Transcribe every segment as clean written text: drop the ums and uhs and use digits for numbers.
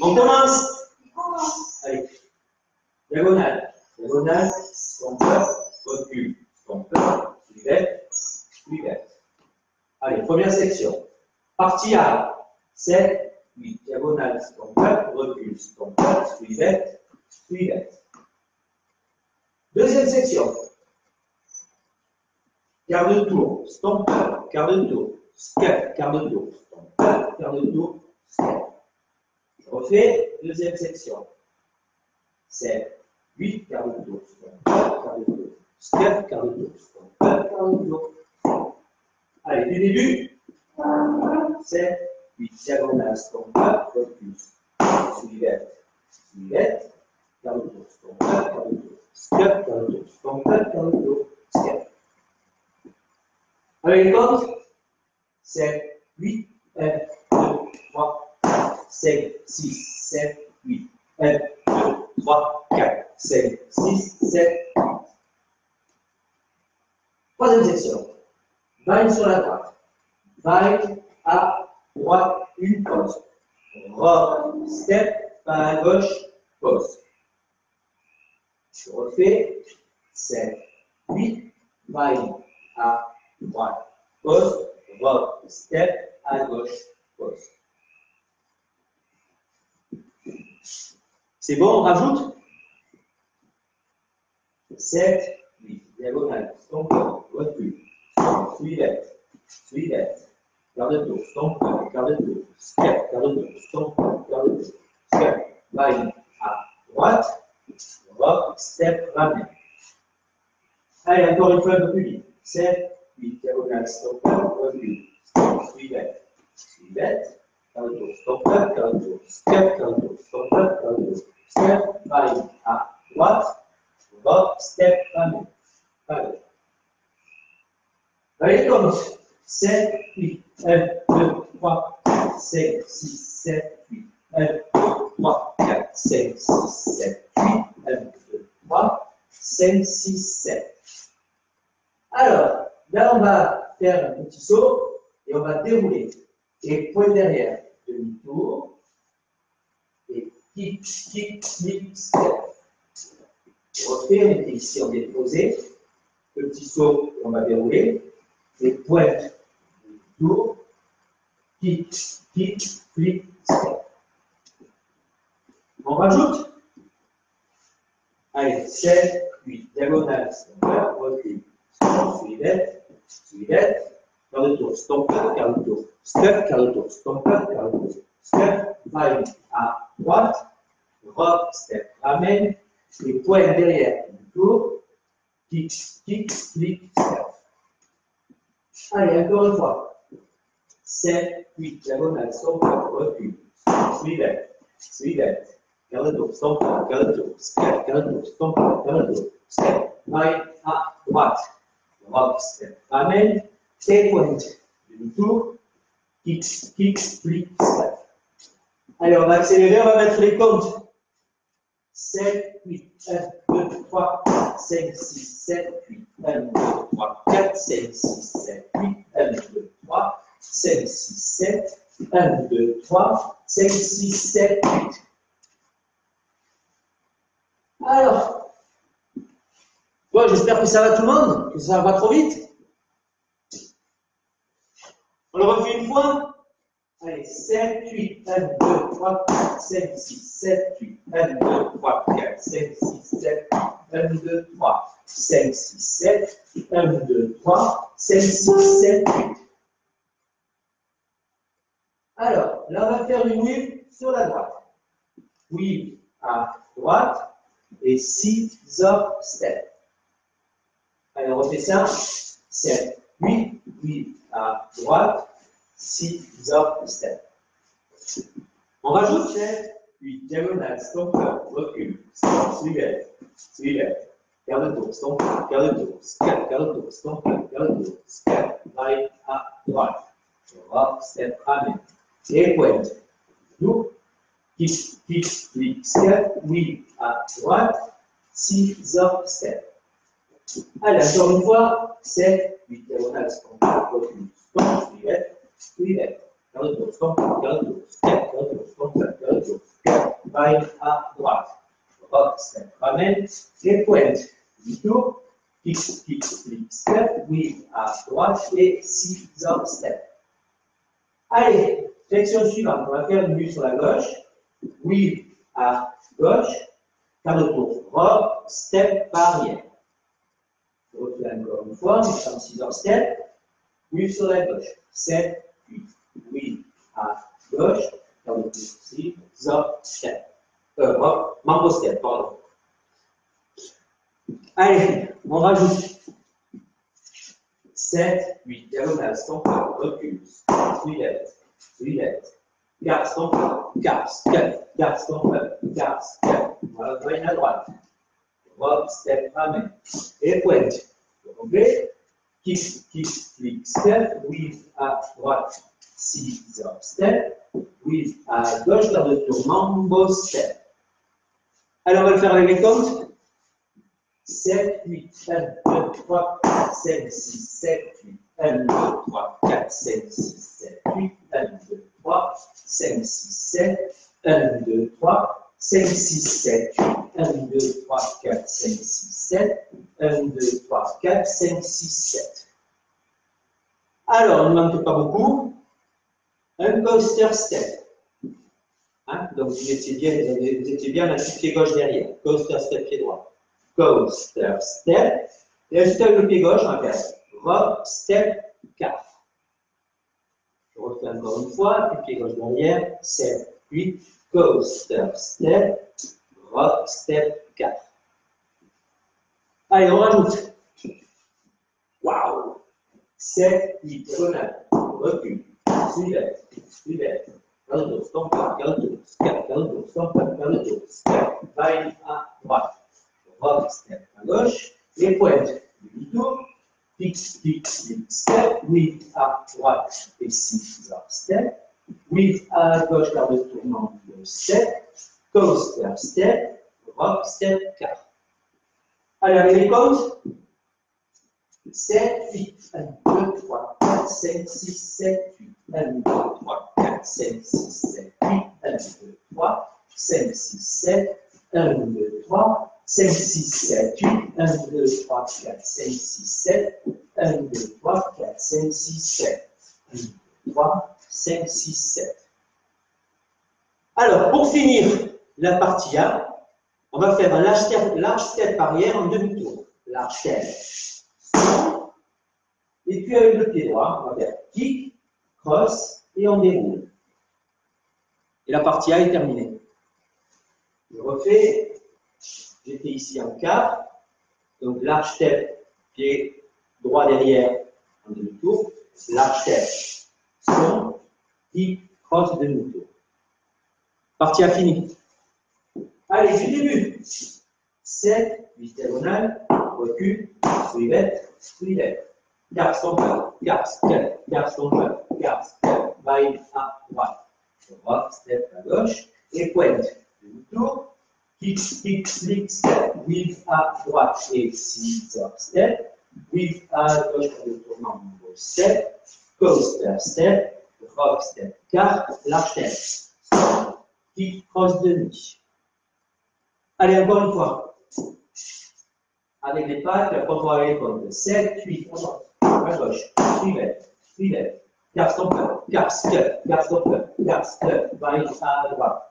On commence. Allez. Diagonale. Diagonale, stompeur, recul. Stompeur, suivette, suivette. Allez, première section. Partie A. 7, 8. Diagonale, stompeur, recul. Stompeur, suivette, suivette. Deuxième section. Quart de tour, stompeur, quart de tour, step, quart de tour, stompeur, quart de tour, step. Je refais, deuxième section. 7, 8, quart de tour, stompeur, quart de tour, step, quart de tour, stompeur, quart de tour. Allez, du début. 7, 8, diagonale, stompeur, recul, suivette, suivette, quart de tour, stompeur, quart de tour, step, quart de tour, stompeur, quart de tour, step. Avec les comptes, 7, 8, 1, 2, 3, 4, 5, 6, 7, 8, 1, 2, 3, 4, 5, 6, 7, 8. Troisième section. Vaille sur la droite. Vaille à droite, une pause. Rock, step, pas à gauche, pause. Je refais. 7, 8, vaille à droite, pause, rock, step, à gauche, pause. C'est bon, on rajoute 7, 8, diagonale, stompeur, recul, suivette, suivette, quart de tour, stompeur, quart de tour, step, quart de tour, stompeur, quart de tour, step, vaille à droite, rock, step, ramène. Allez, encore une fois un peu plus vite. 7, 8, diagonale, stompeur, recul, suivette, suivette, quart de tour, stompeur, quart de tour, step, quart de tour, stompeur, quart de tour, step, vaille à droite, rock, step, ramène. Allez. Allez, commence. 7, 8, 1, 2, 3, 4, 5, 6, 7, 8, 1, 2, 3, 4, 5, 6, 7, 8, 1, 2, 3, 5, 6, 7. Alors, là, on va faire un petit saut et on va dérouler. Et point derrière, demi-tour. Et kick, kick, kick, step. Je refais, on était ici, on est posé. Petit saut, on va dérouler. Et pointe, demi-tour. Kick, kick, flip, step. On rajoute. Allez, 7, 8, diagonale, stompeur, recul. Suivette, suivette, quart de tour, stompeur, quart de tour, step, quart de tour, stompeur, quart de tour, step, vaille à droite, rock, step, ramène, et pointe derrière, tour, kick, kick, flip, step. Allez, encore une fois. 7, 8, diagonale, stompeur, recul, suivette, suivette, quart de tour, stompeur, quart de tour, step, quart de tour, stompeur, quart de tour, step, vaille à droite. Rock, step, ramène, et pointe, demi-tour, kick, kick, flip, step. Allez, on va accélérer, on va mettre les comptes. 7, 8, 1, 2, 3, 4, 5, 6, 7, 8, 1, 2, 3, 4, 5, 6, 7, 8, 1, 2, 3, 5, 6, 7, 1, 2, 3, 5, 6, 7, 8. Alors, bon, j'espère que ça va tout le monde, que ça va pas trop vite. On le refait une fois. Allez, 7, 8, 1, 2, 3, 4, 5, 6, 7, 8, 1, 2, 3, 4, 5, 6, 7, 8, 1, 2, 3, 5, 6, 7, 1, 2, 3, 5, 6, 7, 8. Alors, là, on va faire une weave sur la droite. Weave à droite et 6 up step. Allez, on refait ça. 7, 8, 8 à droite, 6 up step. On rajoute 7, 8, diagonale, stompeur, recul, suivette, suivette, quart de tour, stompeur, quart de tour, step, quart de tour, stompeur, quart de tour, step, right à droite, rock, step, ramène, et pointe. Nous, kick, kick, flip, step, 8 à droite, 6 up step. Allez, encore une fois, 7, 8, diagonale, stompeur, recul, suivette, suivette, quart de tour, stompeur, quart de tour, step, quart de tour, stompeur, quart de tour, step, va à droite. Rock, step, ramène, et pointe. Demi-tour, kick, kick, flip, step, weave à droite et scissor step. Allez, flexion suivante, on va faire une vue sur la gauche, weave à gauche, quart de tour, rock, step, arrière. Je refais encore une fois, mais en scissor step, weave sur la gauche, 7, 8, weave à gauche, quart de tour, scissor step. Rock, mambo step, pardon. Allez, on rajoute 7, 8, diagonale, stomper, recul, suivette, garde, stomper, garde, step, garde, stomper, garde, step. Voilà, voyez à droite. Rock, step, ramène. Et pointe. Anglais, kick, kick, flick, step, weave à droite, scissor, step, weave à gauche, garde de tour, mambo step. Alors, on va le faire avec les comptes. 7, 8, 1, 2, 3, 4, 5, 6, 7, 8, 1, 2, 3, 4, 5, 6, 7, 8, 1, 2, 3, 5, 6, 7, 1, 2, 3, 5, 6, 7, 8, 1, 2, 3, 4, 5, 6, 7, 1, 2, 3, 4, 5, 6, 7. Alors, il ne manque pas beaucoup. Un coaster step. Hein? Donc, vous étiez bien à pied gauche derrière. Coaster step, pied droit. Coaster step. Et juste avec le pied gauche, on va faire rock, step, 4. Je refais encore une fois, puis pied gauche derrière, 7, 8, coaster step, rock, step, 4. Allez, on rajoute. Waouh! 7, 8, diagonale, recul, suivette, caldo, stomper, caldo, step, caldo, stomper, caldo, step, line à droite. Rock, step à gauche, et pointe. Demi-tour, kick, kick, flip, step, weave à droite et scissor step, weave à gauche, quart de tournement, step, coaster step, rock, step, 4. Allez, avec les comptes. 7, 8, 1, 2, 3, 4, 5, 6, 7, 8, 1, 2, 3, 4, 5, 6, 7, 8, 1, 2, 3, 5, 6, 7, 1, 2, 3, 5, 6, 7, 8, 1, 2, 3, 4, 5, 6, 7, 1, 2, 3, 4, 5, 6, 7, 1, 2, 3, 5, 6, 7. Alors, pour finir la partie A, on va faire un large step arrière en demi-tour. Large step. Et puis avec le pied droit, on va faire kick, cross et on déroule. Et la partie A est terminée. Je refais. J'étais ici en 4. Donc large step, pied droit derrière en demi-tour. Large step, son, kick, cross, demi-tour. Partie A finie. Allez, du début. 7, 8 diagonales, recul, suivette. Garde stomper, garde step, vaille à droite. Rock, step à gauche, et pointe. Demi-tour, kick, flick, step, weave à droite et scissor step, weave à gauche pour le tournement, step, coaster step, rock, step, quart, large step, kick, cross, demi. Allez, encore une fois. Avec les pattes, la fois avec les comptes. 7, 8, à gauche, suivette, garde step, vaille à droite,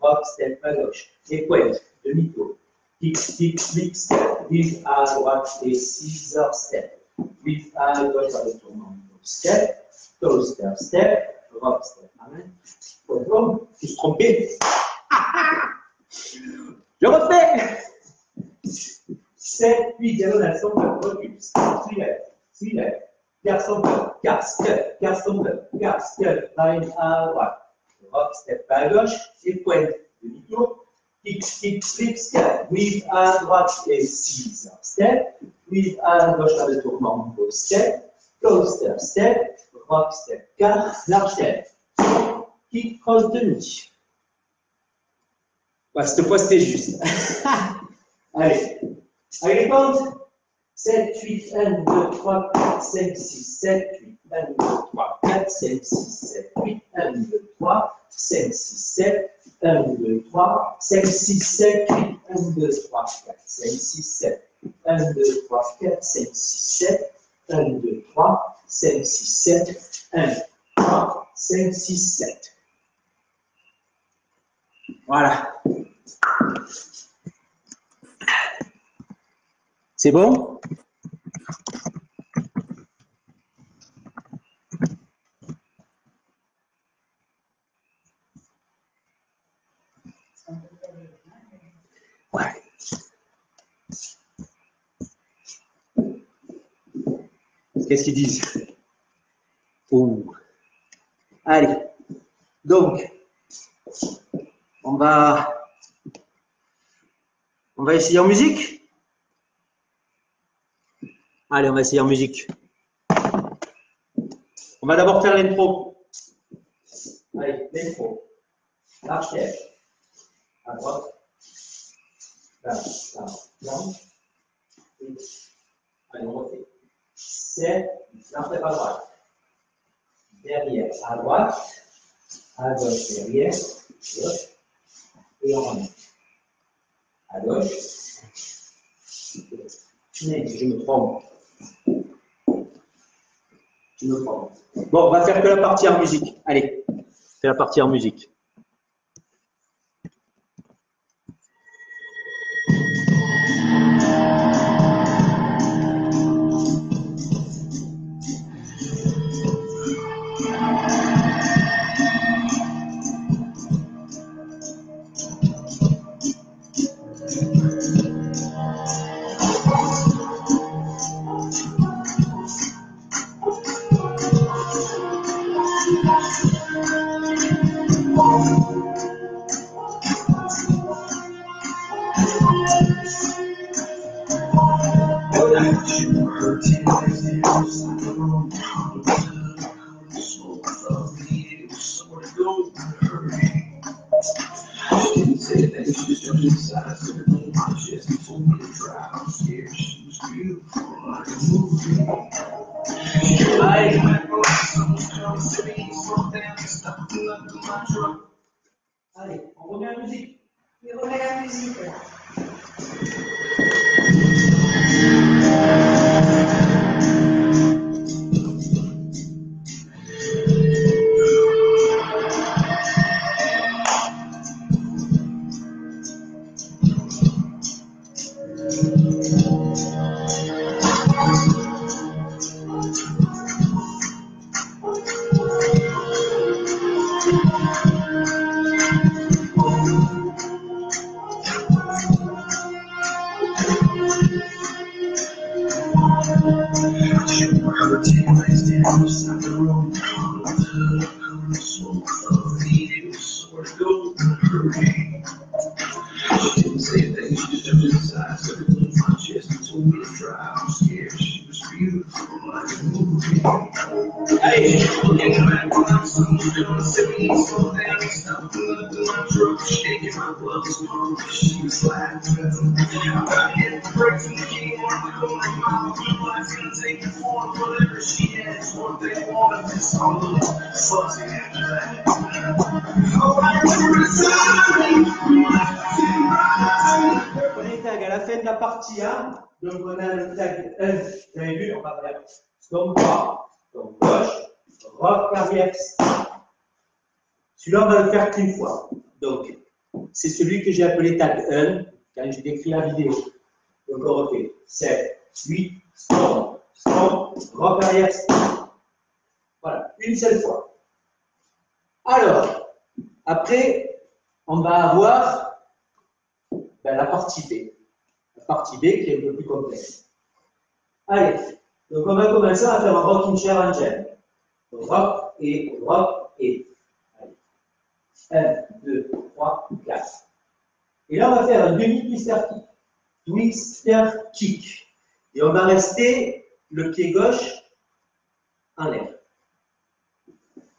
rock, step à gauche, et pointe, demi-tour, kick, flip, step, weave à droite et scissor step, weave à gauche par le tournement, step, coaster step, rock, step, amen. Bon, je suis trompé. Je refais. 7, 8, diagonale, stomper, recul, suivette, garde step, line à droite, rock, step à gauche, et pointe, demi-tour, kick, flip, step, weave à droite et scissor step, weave à gauche par le tournement, step, coaster step, rock, step, quart, large step, kick, cross, demi. Ouais, cette fois c'était juste. Allez. Avec les comptes, 7, 8, 1, 2, 3, 4, 5, 6, 7, 8, 1, 2, 3, 4, 4, 5, 6, 7, 8, 1, 2, 3, 5, 6, 7, 1, 2, 3, 5, 6, 7, 8, 1, 2, 3, 4, 5, 6, 7, 1, 2, 3, 4, 5, 6, 7, 1, 2, 3, 5, 6, 7, 1, 3, 5, 6, 7. Voilà. C'est bon? Ouais. Qu'est-ce qu'ils disent? Oh. Allez. Donc, on va essayer en musique? Allez, on va essayer en musique. On va d'abord faire l'intro. Allez, l'intro. L'archèvre. À droite. Là, là, là. Allez, on refait. 7, l'archèvre à droite. Derrière, à droite. À gauche, derrière. Gauche. Et on remet. À gauche. Mais je me trompe. Je me trompe. Bon, on va faire que la partie en musique. Allez, c'est la partie en musique. Allez, on remet la musique. On remet la musique. On est tag à la fin de la partie 1, donc on a le tag 1, vous avez vu, on va faire stomp droit, stomp gauche, rock arrière. Celui-là, on va le faire qu'une fois. Donc, c'est celui que j'ai appelé tag 1 quand j'ai décrit la vidéo. Donc, on refait 7, 8, stomp, stomp, rock arrière. Voilà, une seule fois. Alors, après, on va avoir la partie B. La partie B qui est un peu plus complexe. Allez, donc on va commencer à faire un rocking chair angel. Rock et rock et. Allez. 1, 2, 3, 4. Et là, on va faire un demi-twister kick. Twister kick. Et on va rester le pied gauche en l'air.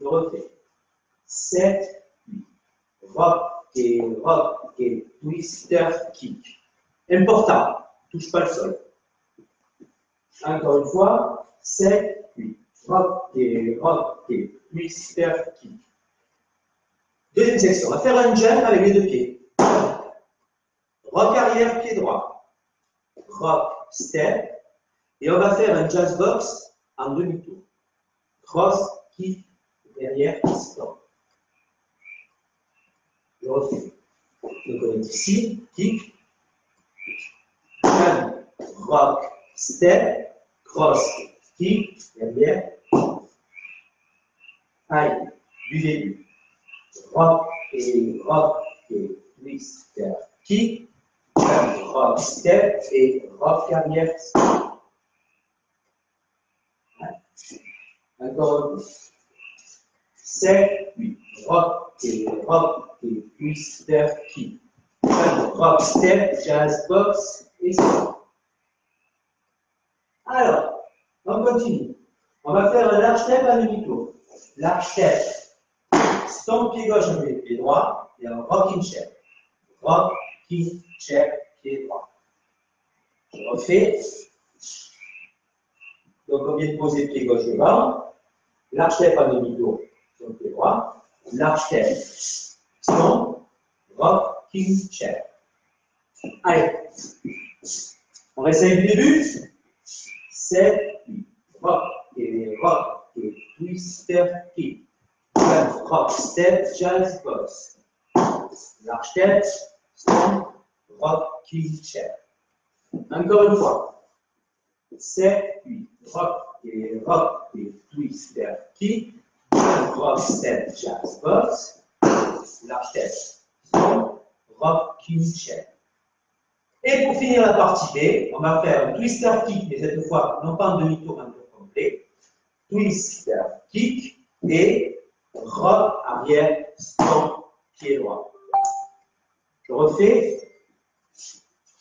Je refais. 7, 8. Rock et twister kick. Important, touche pas le sol. Encore une fois, 7, 8. rock et twister, kick. Deuxième section, on va faire un jump avec les deux pieds. Rock arrière, pied droit. Rock, step. Et on va faire un jazz box en demi-tour. Cross, kick, derrière, stop. Je refais. Donc on est ici, kick, jump, rock, step, cross, kick, derrière. Allez, du début. Rock et twister, kick, jump, rock, step et rock arrière. Encore un peu. 7, 8. Rock et twister, kick. Jump, rock, step, jazz, box et stop. Alors, on continue. On va faire un large step à demi-tour. Large step. Stomp pied gauche avec pied droit et un rocking chair. Rocking chair, pied droit. Je refais. Donc on vient de poser pied gauche devant. Large step à demi-tour sur le pied droit. Large step. Stomp. Rocking chair. Allez. On réessaye du début. 7, 8. Rock et twister, kick. Rock, step, jazz, box. Large step, stomp, rock, kick, chair. Encore une fois. 7, 8. Rock et twister, kick. Rock, step, jazz, box. Large step, stomp, rock, kick, chair. Et pour finir la partie B, on va faire un twister kick, mais cette fois, non pas en demi-tour, un tour complet. Twister kick et rock arrière, stomp, pied droit. Je refais.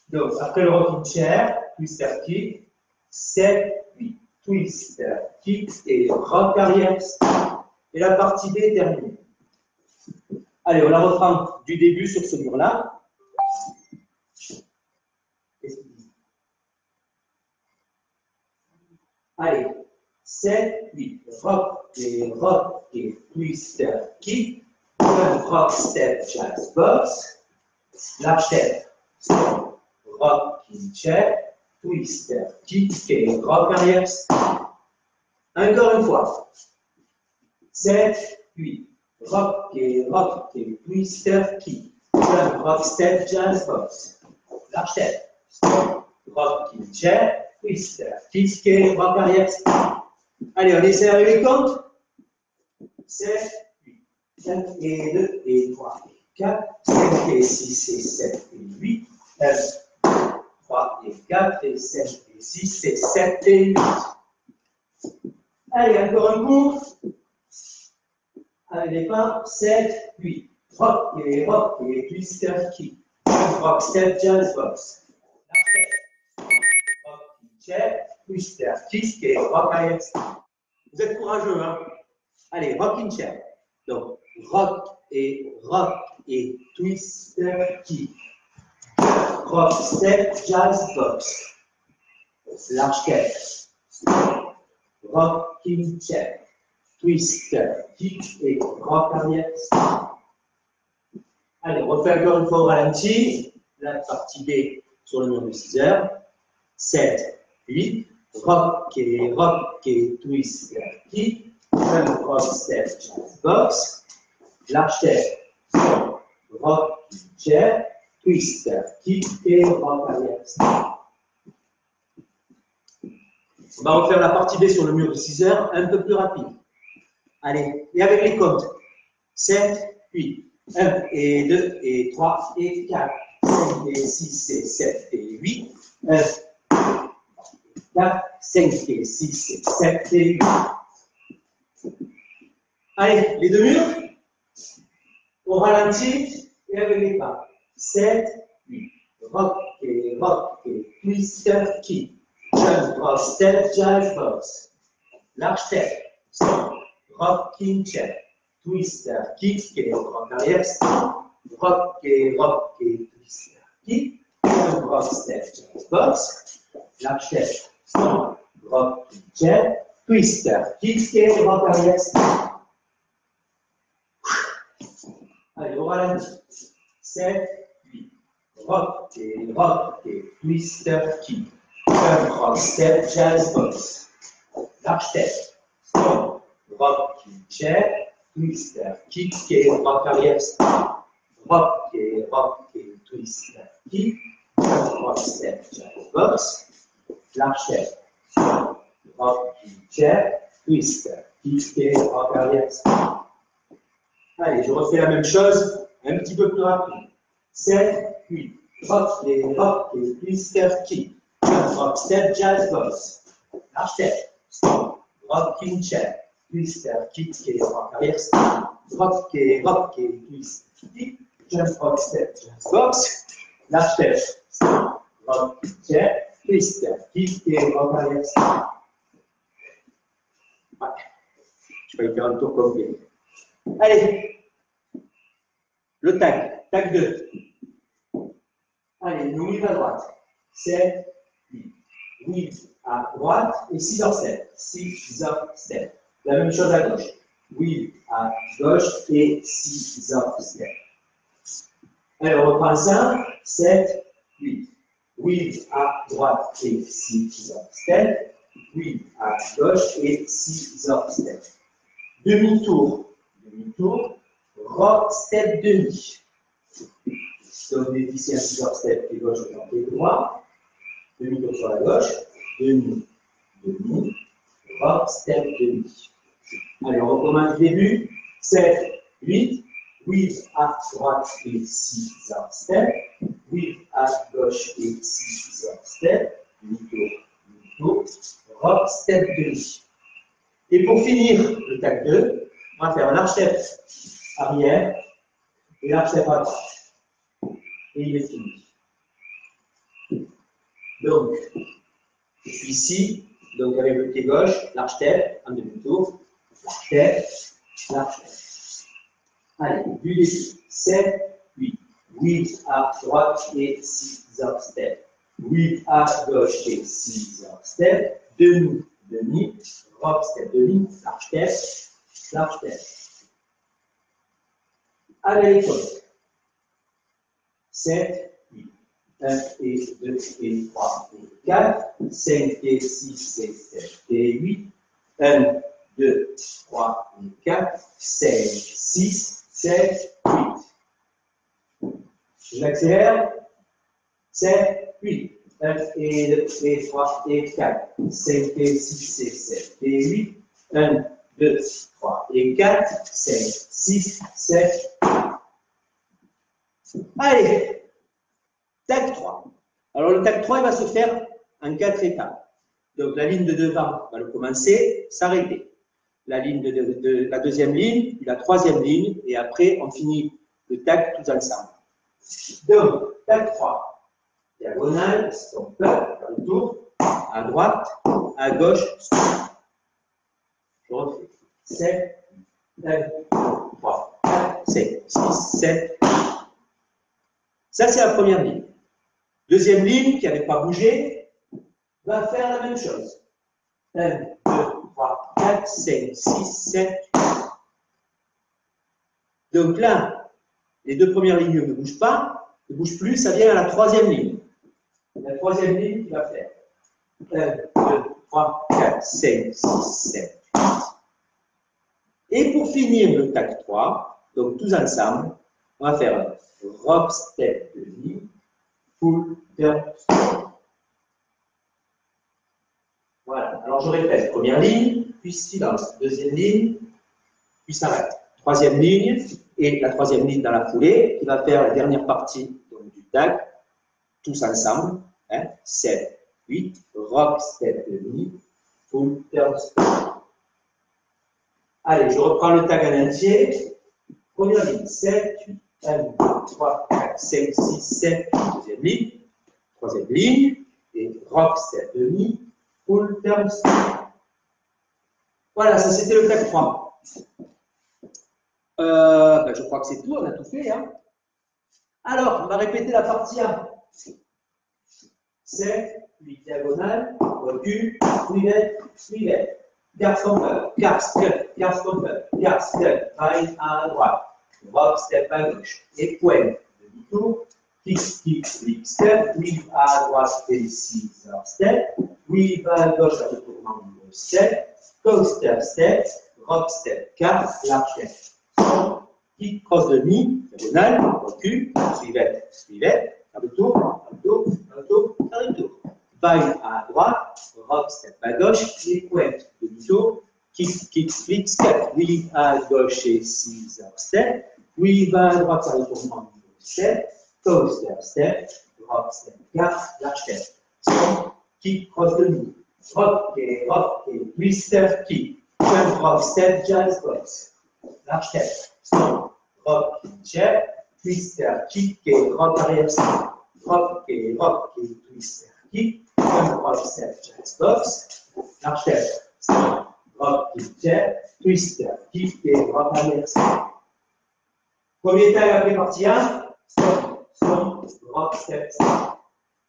Donc, après le rocking chair, twister kick, 7, 8. Twister kick et rock arrière, stomp. Et la partie B est terminée. Allez, on la reprend du début sur ce mur-là. Allez, 7, 8. Rock et twister kick. Rock, step, jazz, box. Large step, stomp, rock, chair, twister, kick et rock arrière. Encore une fois. 7, 8. Rock et twister kick. Rock, step, jazz, box. Large step, stomp, rock, chair, twister, kick et rock arrière. Allez, on essaie avec les comptes. 7, 8, 5 et 2 et 3 et 4, 5 et 6 et 7 et 8, 1, 3 et 4 et 5 et 6 et 7 et 8. Allez, encore un coup. Allez, départ, 7, 8. Rock et twister kick. Rock, step, jazz, box. Rock, chair, twister, kick et rock arrière. Vous êtes courageux, hein? Allez, rocking chair. Donc, rock et twister kick. Rock, step, jazz, box. Large step. Rocking chair. Twister, kick et rock arrière. Allez, on refait encore une fois au ralenti. La partie B sur le mur de 6 heures. 7, 8. Rock et twister, kick. Rock, step, jazz, box. Large step. Rock, chair. Twister, kick et rock arrière. On va refaire la partie B sur le mur de 6 heures, un peu plus rapide. Allez, et avec les comptes. 7, 8, 1 et 2 et 3 et 4, 5 et 6 et 7 et 8, 1, 4, 5 et 6 et 7 et 8. Allez, les deux murs. Au ralenti et avec les pas. 7, 8, rock et twister kick. Jump, rock, step, jazz, box. Large step, stomp, rocking chair, twister, kick et rock arrière, stomp, rock et twister, kick, jump, rock, step, jazz, box. Large step, stomp, rocking chair, twister, kick et rock arrière. Allez, on ralentit. 7, 8. Rock et twister, kick. Jump, rock, step, jazz, box. Large step. Stop. Rock, kick, chair. Twister, kick et rock arrière. Rock et twister, kick. Jump, rock, step, jazz, box. Large step. Stop. Rock, kick, chair. Twister, kick et rock arrière. Allez, je refais la même chose, un petit peu plus rapide. 7, 8. Rock et twister, kick. Jump, rock, step, jazz, box. Large step. Stop. Rock, king, chair. Twister, kick et rock arrière. Rock et twister, kick. Jump, rock, step, jazz, box. Large step. Stop. Rock, king, chair. Twister, kick et rock arrière. Ouais. Je vais faire un tour complet. Allez, le tag, tag 2. Allez, nous weave à droite. 7, 8. Weave à droite et 6 heures step. 6 heures step. La même chose à gauche. Weave à gauche et 6 heures step. Allez, on reprend ça. 7, 8. Weave à droite et 6 heures step. Weave à gauche et 6 heures step. Demi-tour. Demi-tour, rock, step, demi. Donc, ici un 6 heures step, pied gauche, pied droit. Demi-tour sur la gauche. Demi, demi. Rock, step, demi. Allez, on recommence du début. 7, 8. Weave à droite et 6 heures step. Weave à gauche et 6 heures step. Demi-tour, demi-tour. Rock, step, demi. Et pour finir le tag 2, on va faire un large step arrière et large step à droite. Et il est fini. Donc, je suis ici, donc avec le pied gauche, large step, un demi-tour, large step, large step. Allez, du début, 7, 8. Weave à droite et 6 heures step. Weave à gauche et 6 heures step. Demi, demi, rock step, demi, large step. Large step. Allez, les choses. 7, 8. 1 et 2 et 3 et 4. 5 et 6 et 7 et 8. 1, 2, 3 et 4. 5, 6, 7, 8. J'accélère. 7, 8. 1 et 2 et 3 et 4. 5 et 6 et 7 et 8. 1, 2, 3 et 4, 5, 6, 7. Allez, tag 3. Alors le tag 3, il va se faire en 4 étapes. Donc la ligne de devant va le commencer, s'arrêter. La ligne de la deuxième ligne, puis la troisième ligne, et après on finit le tag tous ensemble. Donc, tag 3. Diagonale, stop, faire le tour, à droite, à gauche, stop. Je refais. 7, 1, 3, 4, 5, 6, 7. Ça, c'est la première ligne. Deuxième ligne, qui n'avait pas bougé, va faire la même chose. 1, 2, 3, 4, 5, 6, 7. Donc là, les deux premières lignes ne bougent pas, ne bougent plus, ça vient à la troisième ligne. La troisième ligne qui va faire 1, 2, 3, 4, 5, 6, 7, 8. Et pour finir le tag 3, donc tous ensemble, on va faire un rock step demi, full turn stop. Voilà, alors je répète, première ligne, puis silence, deuxième ligne, puis s'arrête. Troisième ligne, et la troisième ligne dans la foulée, qui va faire la dernière partie donc, du tag, tous ensemble, 7, 8, rock step demi, full turn stop. Allez, je reprends le tag en entier. Première ligne, 7, 8, 1, 2, 3, 4, 5, 6, 7. Deuxième ligne, troisième ligne, et rock step demi, full turn stop. Voilà, ça c'était le tag 3. Je crois que c'est tout, on a tout fait. Hein. Alors, on va répéter la partie 1. 7, 8 diagonales, recul, suivette, suivette. Garde stopper, garde stopper, vaille à droite. Rock, step à gauche. Et pointe. Demi-tour. Kick, flip, step. Weave à droite et scissor step. Weave à gauche à retournement de step. Coaster step. Rock step, 4, large step. Kick, cross demi, diagonale, recul, suivette, retour, retour. Vaille à droite, rock step à gauche, et pointe, demi-tour, kick, flip, step. Weave à gauche et scissor step. Weave à droite à retournement de step. Coaster step, rock step 4, large step. Kick, cross demi. Rock et twister, kick. Jump, rock, step, jazz, box. Large step. Stomp. Rock, jab. Twister, kick et rock arrière step. Rock et twister, kick. Jump, rock, step, jazz, box. Large step. Stomp. Rock, jab. Twister, kick et rock arrière step. Premier tag après partie 1. Stomp, rock, step, step.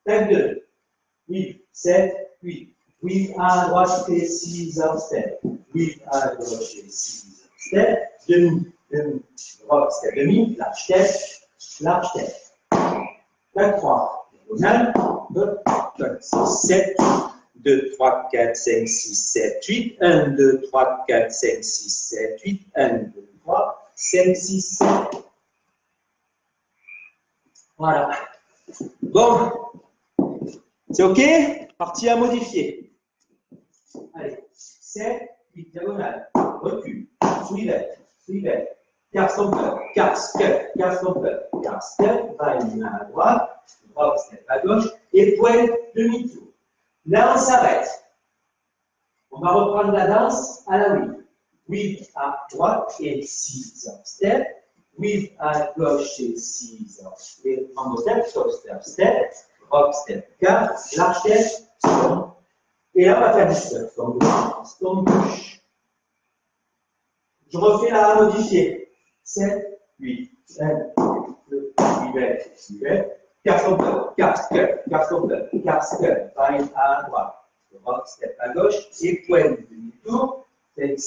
Tag 2. 8, 7, 8. Weave à droite et scissor step. Weave à gauche et scissor step. Demi, rock step, demi, large step. Tag 3. Diagonale. 2, 4, 6, 7. 2, 3, 4, 5, 6, 7, 8. 1, 2, 3, 4, 5, 6, 7, 8. 1, 2, 3, 5, 6, 7. Voilà. Bon. C'est OK? Partie à modifier. Allez. 7, 8, diagonale. Recul. Suivette. Quart stopper. Quart step. Vaille à droite. Rock step à gauche. Et pointe demi-tour. Là, on s'arrête. On va reprendre la danse à la weave. Weave à droite et scissor step. Weave à gauche et scissor step. Coaster step. Rock step 4. Large step. Stomp. Et là, on va faire du stuff. Stomp gauche. Je refais la modifier. 7, 8, 1, 2, suivette. Quart stopper, vaille à droite. Rock step à gauche et pointe demi-tour. 6,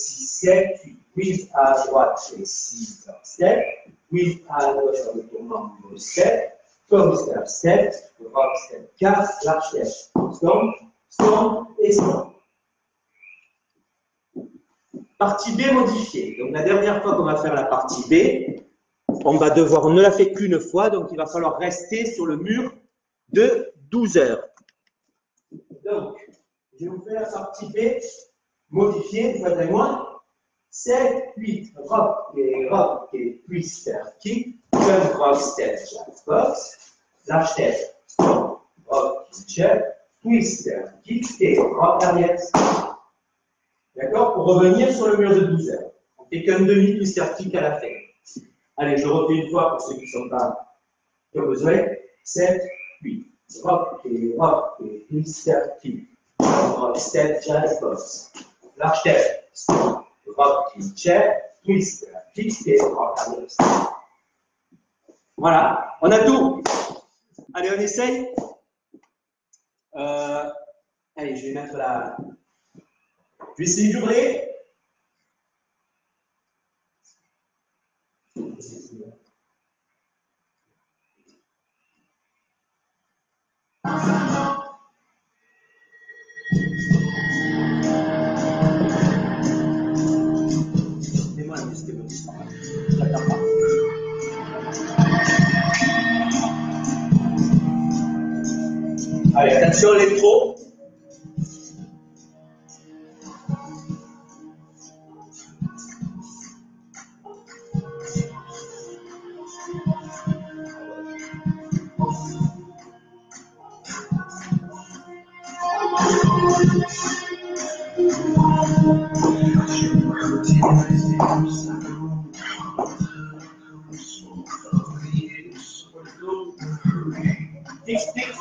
7, 8. Weave à droite et scissor step. Weave à gauche en retournant de step. Coaster step. Rock step 4, large step. Stomp et stomp. Partie B modifiée. Donc la dernière fois qu'on va faire la partie B, on va devoir, on ne l'a fait qu'une fois, donc il va falloir rester sur le mur de 12 heures. Donc, je vais vous faire la partie B modifiée, vous faites moi. 7, 8, rock et twister, kick, jump, rock, step, jazz, box, large step, stomp, rock, jump, twister, kick et rock arrière. D'accord? Pour revenir sur le mur de 12 heures. On fait qu'un demi twister kick à la fin. Allez, je refais une fois pour ceux qui ne sont pas qui ont besoin. 7, 8. Rock et twister kick. Rock, step, jazz, box. Large step. Stomp. Rock, chair, twister, kick et rock. Voilà, on a tout. Allez, on essaye. Allez, je vais mettre la. Je vais essayer d'ouvrir. Mettez-moi la musique, je n'attends pas. Allez, attention l'électro.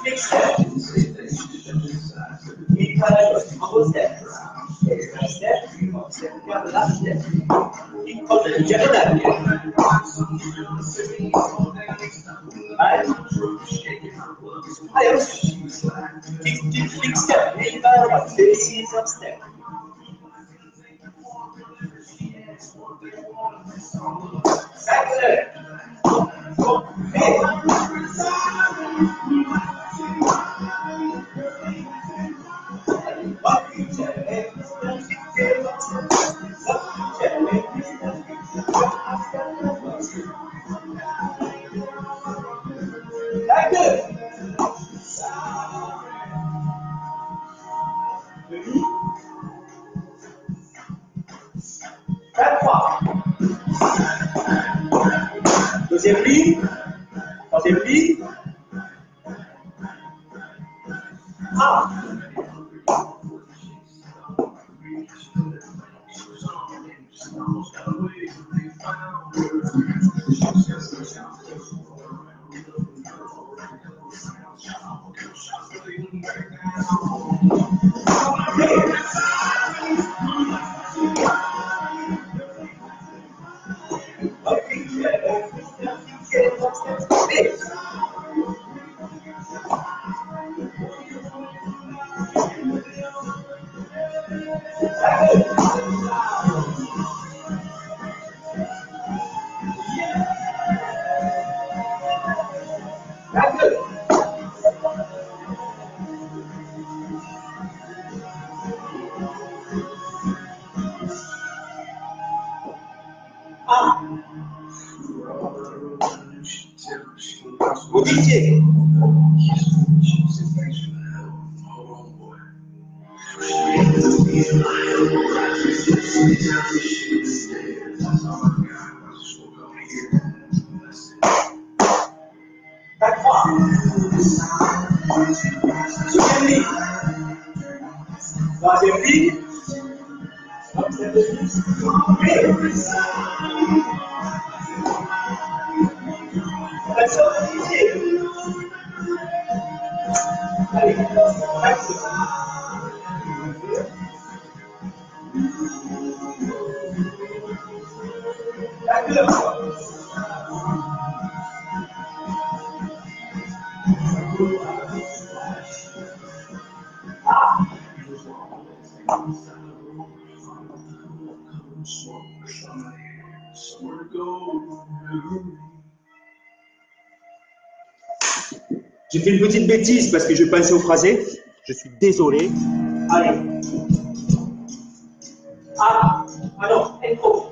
Fix. Deuxième ligne, troisième ligne. Ah. Mobilité. Deuxième ligne. Troisième ligne. J'ai fait une petite bêtise parce que je pensais au phrasé. Je suis désolé. Allez. Ah non, intro.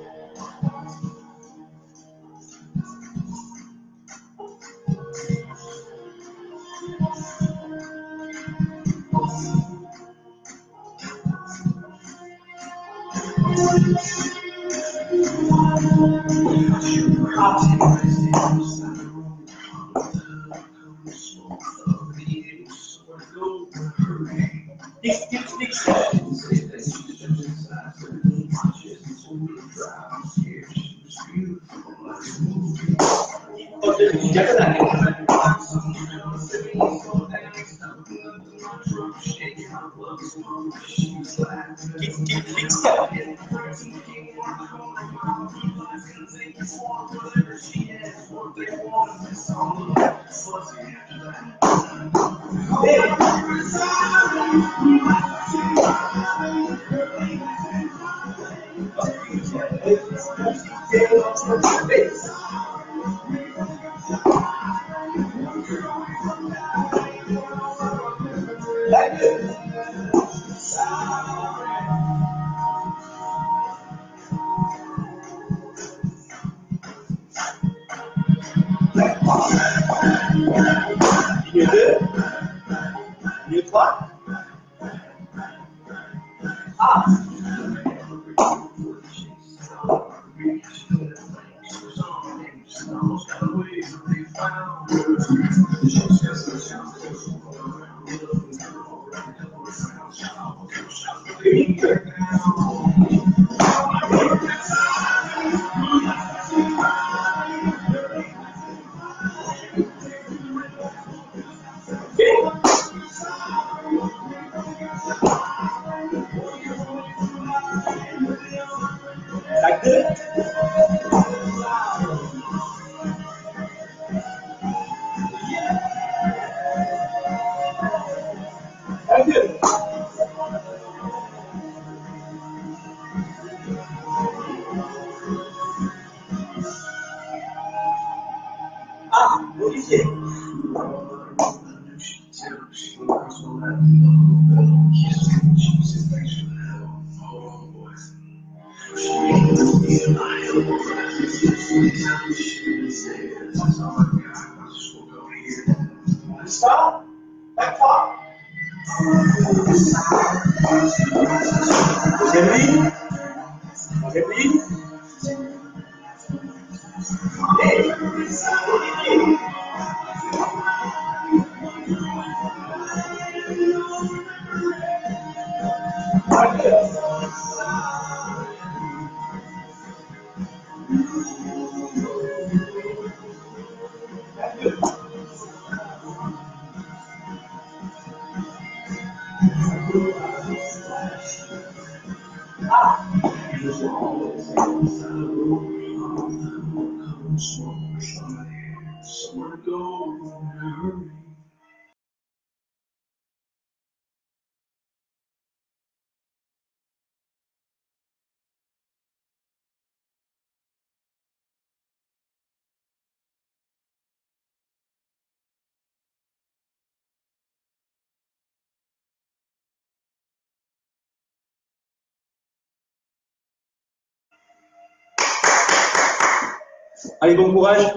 Ligne 2, ligne 3. Ah. Stop. Back top. Deuxième ligne. Troisième ligne. Et Olivier. Allez, bon courage.